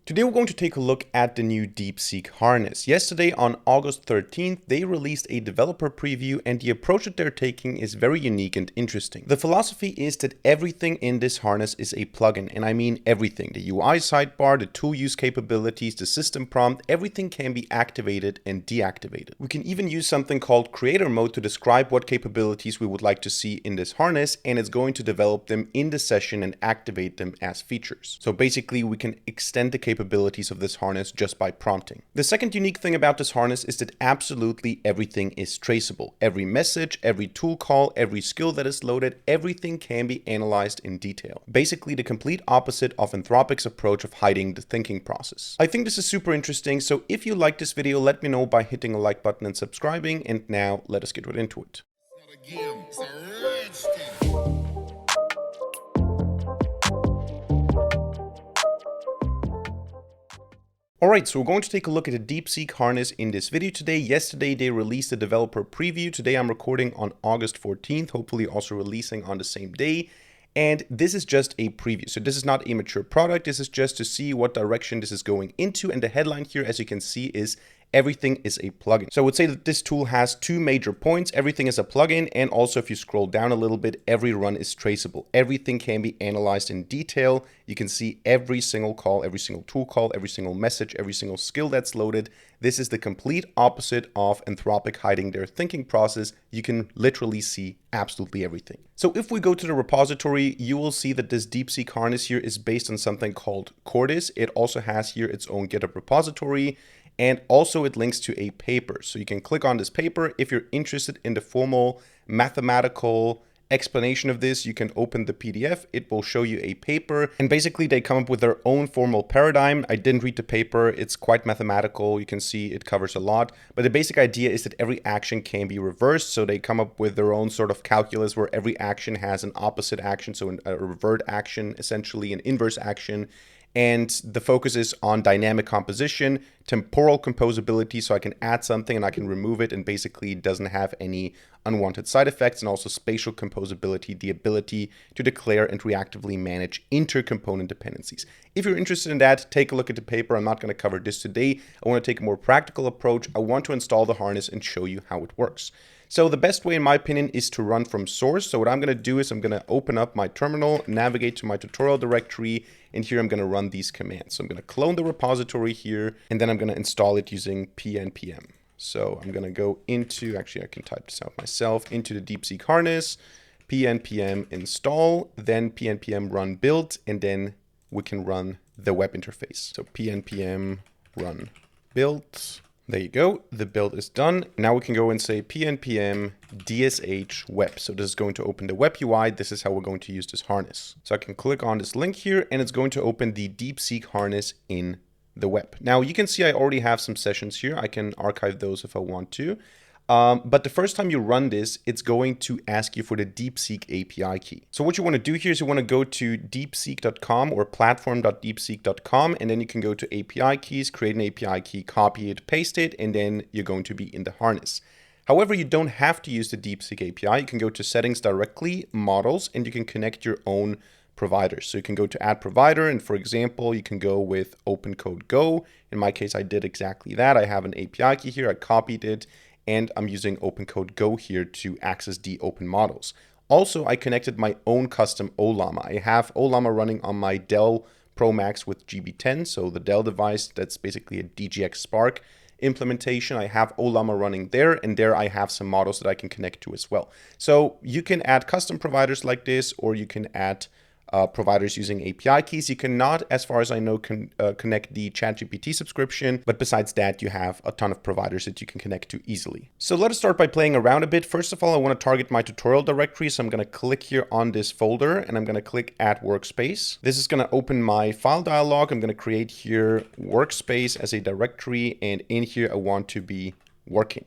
Today we're going to take a look at the new DeepSeek harness. Yesterday on August 13th, they released a developer preview and the approach that they're taking is very unique and interesting. The philosophy is that everything in this harness is a plugin, and I mean everything. The UI sidebar, the tool use capabilities, the system prompt, everything can be activated and deactivated. We can even use something called creator mode to describe what capabilities we would like to see in this harness, and it's going to develop them in the session and activate them as features. So basically we can extend the capabilities of this harness just by prompting. The second unique thing about this harness is that absolutely everything is traceable. Every message, every tool call, every skill that is loaded, everything can be analyzed in detail. Basically the complete opposite of Anthropic's approach of hiding the thinking process. I think this is super interesting, so if you like this video, let me know by hitting a like button and subscribing, and now let us get right into it. Alright, so we're going to take a look at the DeepSeek harness in this video today. Yesterday they released a developer preview. Today I'm recording on August 14th, hopefully also releasing on the same day. And this is just a preview. So this is not a mature product. This is just to see what direction this is going into. And the headline here, as you can see, is everything is a plugin. So I would say that this tool has two major points. Everything is a plugin. And also if you scroll down a little bit, every run is traceable. Everything can be analyzed in detail. You can see every single call, every single tool call, every single message, every single skill that's loaded. This is the complete opposite of Anthropic hiding their thinking process. You can literally see absolutely everything. So if we go to the repository, you will see that this DeepSeek harness here is based on something called Cordis. It also has here its own GitHub repository. And also it links to a paper. So you can click on this paper. If you're interested in the formal mathematical explanation of this, you can open the PDF. It will show you a paper. And basically they come up with their own formal paradigm. I didn't read the paper. It's quite mathematical. You can see it covers a lot. But the basic idea is that every action can be reversed. So they come up with their own sort of calculus where every action has an opposite action. So a revert action, essentially an inverse action. And the focus is on dynamic composition, temporal composability, so I can add something and I can remove it and basically it doesn't have any unwanted side effects, and also spatial composability, the ability to declare and reactively manage intercomponent dependencies. If you're interested in that, take a look at the paper. I'm not going to cover this today. I want to take a more practical approach. I want to install the harness and show you how it works. So the best way, in my opinion, is to run from source. So what I'm going to do is I'm going to open up my terminal, navigate to my tutorial directory, and here I'm going to run these commands. So I'm going to clone the repository here, and then I'm going to install it using pnpm. So I'm going to go into, actually I can type this out myself, into the DeepSeek harness, pnpm install, then pnpm run build, and then we can run the web interface. So pnpm run build. There you go, the build is done. Now we can go and say pnpm dsh web. So this is going to open the web UI. This is how we're going to use this harness. So I can click on this link here and it's going to open the DeepSeek harness in the web. Now you can see I already have some sessions here. I can archive those if I want to. But the first time you run this, it's going to ask you for the DeepSeek API key. So what you want to do here is you want to go to deepseek.com or platform.deepseek.com, and then you can go to API keys, create an API key, copy it, paste it, and then you're going to be in the harness. However, you don't have to use the DeepSeek API. You can go to settings directly, models, and you can connect your own providers. So you can go to add provider, and for example, you can go with OpenCode Go. In my case, I did exactly that. I have an API key here. I copied it. And I'm using OpenCode Go here to access the open models. Also, I connected my own custom Ollama. I have Ollama running on my Dell Pro Max with GB10, so the Dell device that's basically a DGX Spark implementation. I have Ollama running there, and there I have some models that I can connect to as well. So you can add custom providers like this, or you can add providers using API keys. You cannot, as far as I know, connect the ChatGPT subscription, but besides that, you have a ton of providers that you can connect to easily. So let us start by playing around a bit. First of all, I want to target my tutorial directory, so I'm going to click here on this folder, and I'm going to click Add Workspace. This is going to open my file dialog. I'm going to create here Workspace as a directory, and in here I want to be working.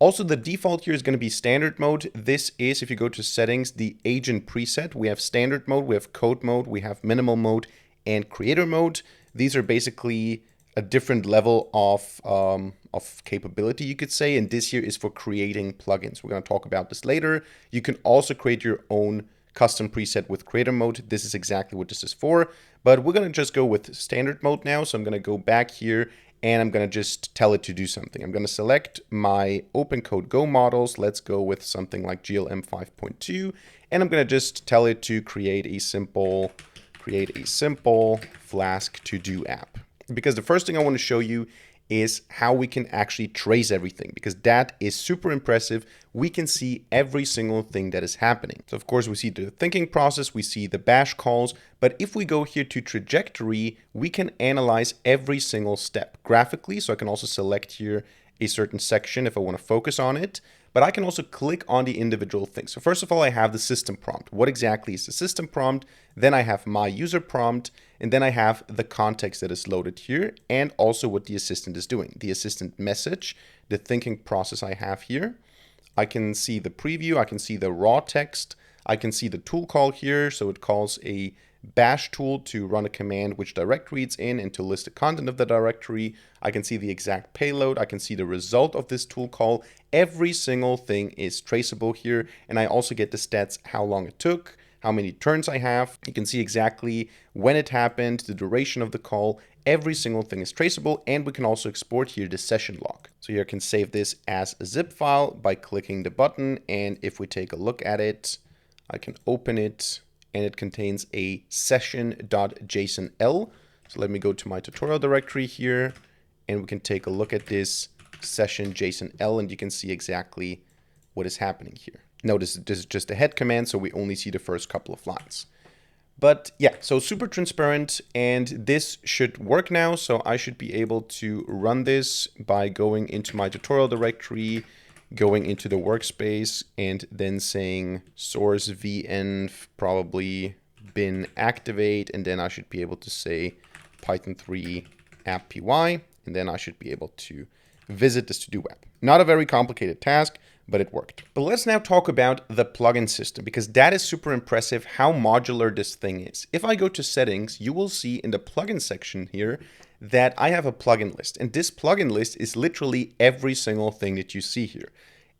Also, the default here is going to be standard mode. This is, if you go to settings, the agent preset. We have standard mode, we have code mode, we have minimal mode, and creator mode. These are basically a different level of capability, you could say. And this here is for creating plugins. We're going to talk about this later. You can also create your own custom preset with creator mode. This is exactly what this is for, but we're going to just go with standard mode now. So I'm going to go back here and I'm going to just tell it to do something. I'm going to select my OpenCode Go models. Let's go with something like GLM 5.2. And I'm going to just tell it to create a simple Flask to-do app. Because the first thing I want to show you is how we can actually trace everything, because that is super impressive. We can see every single thing that is happening. So of course we see the thinking process, we see the bash calls, but if we go here to trajectory, we can analyze every single step graphically. So I can also select here a certain section if I want to focus on it, but I can also click on the individual things. So first of all, I have the system prompt. What exactly is the system prompt? Then I have my user prompt, and then I have the context that is loaded here, and also what the assistant is doing. The assistant message, the thinking process I have here. I can see the preview, I can see the raw text, I can see the tool call here. So it calls a bash tool to run a command which directory it's in and to list the content of the directory. I can see the exact payload. I can see the result of this tool call. Every single thing is traceable here. And I also get the stats, how long it took, how many turns I have. You can see exactly when it happened, the duration of the call. Every single thing is traceable, and we can also export here the session log. So here I can save this as a zip file by clicking the button. And if we take a look at it, I can open it, and it contains a session.jsonl. So let me go to my tutorial directory here, and we can take a look at this session.jsonl, and you can see exactly what is happening here. Notice this is just a head command, so we only see the first couple of lines. But yeah, so super transparent, and this should work now. So I should be able to run this by going into my tutorial directory, going into the workspace, and then saying source vn probably bin activate, and then I should be able to say Python 3 app py, and then I should be able to visit this to-do app. Not a very complicated task, but it worked. But let's now talk about the plugin system, because that is super impressive how modular this thing is. If I go to settings, you will see in the plugin section here that I have a plugin list, and this plugin list is literally every single thing that you see here.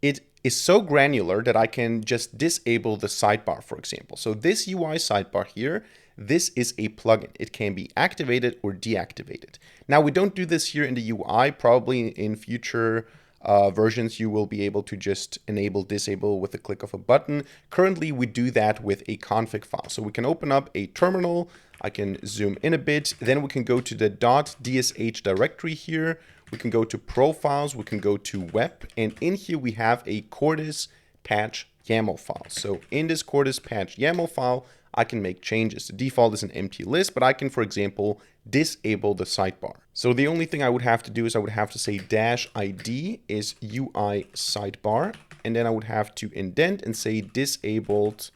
It is so granular that I can just disable the sidebar, for example. So this UI sidebar here, this is a plugin. It can be activated or deactivated. Now we don't do this here in the UI. Probably in future versions, you will be able to just enable, disable with the click of a button. Currently, we do that with a config file. So we can open up a terminal. I can zoom in a bit. Then we can go to the .dsh directory here. We can go to profiles. We can go to web. And in here, we have a Cordis patch YAML file. So in this Cordis patch YAML file, I can make changes. The default is an empty list, but I can, for example, disable the sidebar. So the only thing I would have to do is I would have to say -id is UI sidebar, and then I would have to indent and say disabled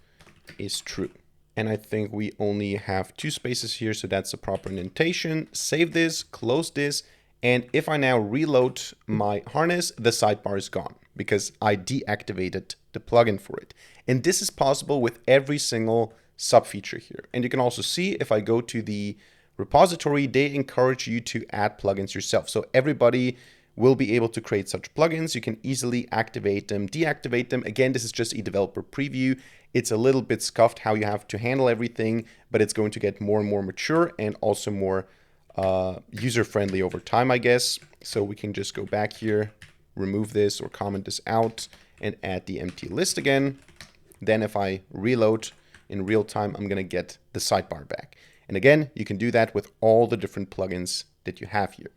is true. And I think we only have 2 spaces here, so that's the proper indentation. Save this, close this, and if I now reload my harness, the sidebar is gone because I deactivated the plugin for it. And this is possible with every single sub-feature here. And you can also see if I go to the repository, they encourage you to add plugins yourself. So everybody will be able to create such plugins. You can easily activate them, deactivate them. Again, this is just a developer preview. It's a little bit scuffed how you have to handle everything, but it's going to get more and more mature and also more user-friendly over time, I guess. So we can just go back here, remove this or comment this out and add the empty list again. Then if I reload in real time, I'm going to get the sidebar back. And again, you can do that with all the different plugins that you have here.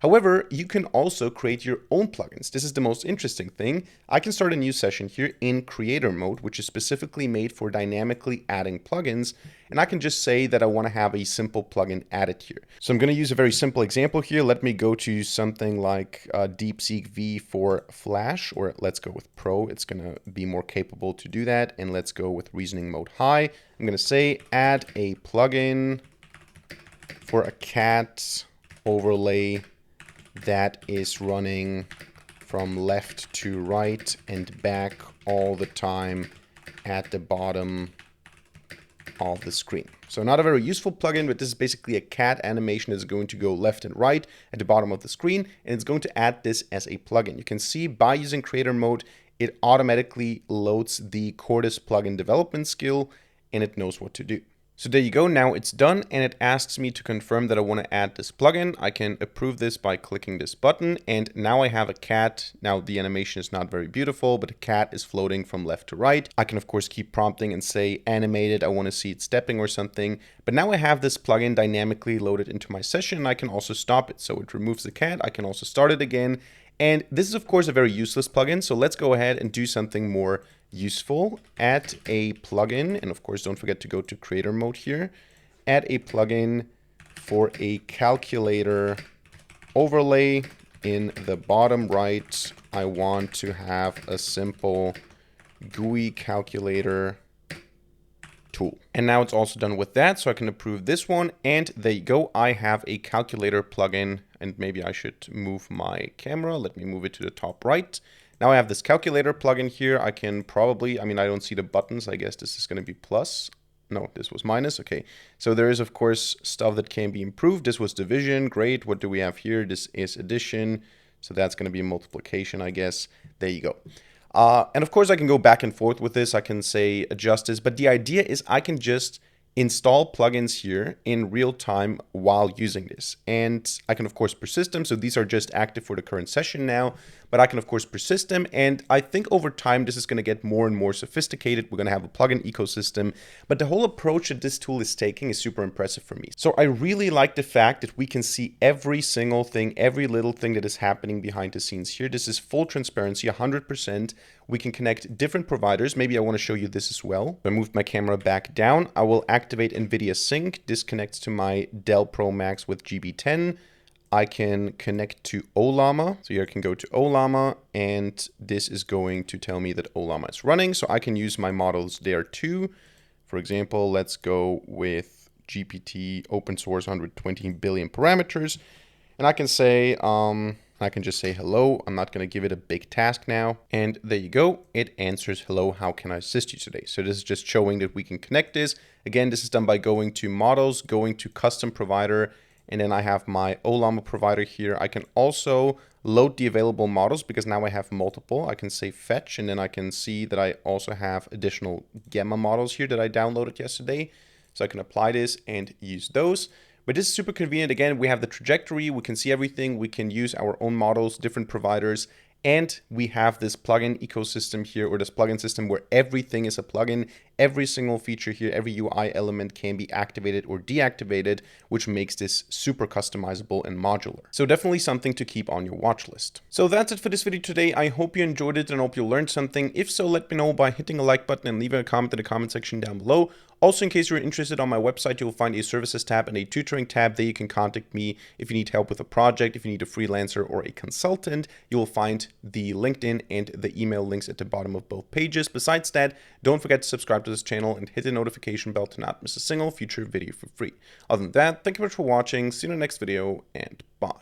However, you can also create your own plugins. This is the most interesting thing. I can start a new session here in creator mode, which is specifically made for dynamically adding plugins. And I can just say that I want to have a simple plugin added here. So I'm going to use a very simple example here. Let me go to something like DeepSeek V for Flash, or let's go with Pro. It's going to be more capable to do that. And let's go with reasoning mode high. I'm going to say add a plugin for a cat overlay that is running from left to right and back all the time at the bottom of the screen. So not a very useful plugin, but this is basically a cat animation that's going to go left and right at the bottom of the screen, and it's going to add this as a plugin. You can see by using creator mode, it automatically loads the Cordis plugin development skill and it knows what to do. So there you go, now it's done and it asks me to confirm that I want to add this plugin. I can approve this by clicking this button and now I have a cat. Now the animation is not very beautiful, but the cat is floating from left to right. I can of course keep prompting and say animated, I want to see it stepping or something. But now I have this plugin dynamically loaded into my session and I can also stop it. So it removes the cat, I can also start it again. And this is of course a very useless plugin, so let's go ahead and do something more useful. Add a plugin, and of course don't forget to go to creator mode here. Add a plugin for a calculator overlay. In the bottom right, I want to have a simple GUI calculator tool. And now it's also done with that, so I can approve this one. And there you go, I have a calculator plugin. And maybe I should move my camera. Let me move it to the top right. Now I have this calculator plugin here. I can probably, I don't see the buttons. I guess this is going to be plus. No, this was minus. Okay. So there is, of course, stuff that can be improved. This was division. Great. What do we have here? This is addition. So that's going to be multiplication, I guess. There you go. And of course, I can go back and forth with this. I can say adjust this. But the idea is I can just install plugins here in real time while using this. And I can of course persist them. So these are just active for the current session now, but I can of course persist them. And I think over time, this is going to get more and more sophisticated. We're going to have a plugin ecosystem, but the whole approach that this tool is taking is super impressive for me. So I really like the fact that we can see every single thing, every little thing that is happening behind the scenes here. This is full transparency, 100%. We can connect different providers. Maybe I want to show you this as well. If I moved my camera back down, I will activate NVIDIA Sync. This connects to my Dell Pro Max with GB10. I can connect to Ollama. So here I can go to Ollama and this is going to tell me that Ollama is running. So I can use my models there too. For example, let's go with GPT open source 120 billion parameters. And I can say, I can just say hello. I'm not going to give it a big task now. And there you go. It answers hello. How can I assist you today? So this is just showing that we can connect this. Again, this is done by going to models, going to custom provider. And then I have my Ollama provider here. I can also load the available models because now I have multiple. I can say fetch and then I can see that I also have additional Gamma models here that I downloaded yesterday. So I can apply this and use those. But this is super convenient. Again, we have the trajectory, we can see everything, we can use our own models, different providers, and we have this plugin ecosystem here, or this plugin system where everything is a plugin. Every single feature here, every UI element can be activated or deactivated, which makes this super customizable and modular. So definitely something to keep on your watch list. So that's it for this video today. I hope you enjoyed it and hope you learned something. If so, let me know by hitting a like button and leaving a comment in the comment section down below. Also, in case you're interested, on my website, you'll find a services tab and a tutoring tab. There you can contact me if you need help with a project, if you need a freelancer or a consultant. You will find the LinkedIn and the email links at the bottom of both pages. Besides that, don't forget to subscribe to this channel and hit the notification bell to not miss a single future video for free. Other than that, thank you much for watching. See you in the next video and bye.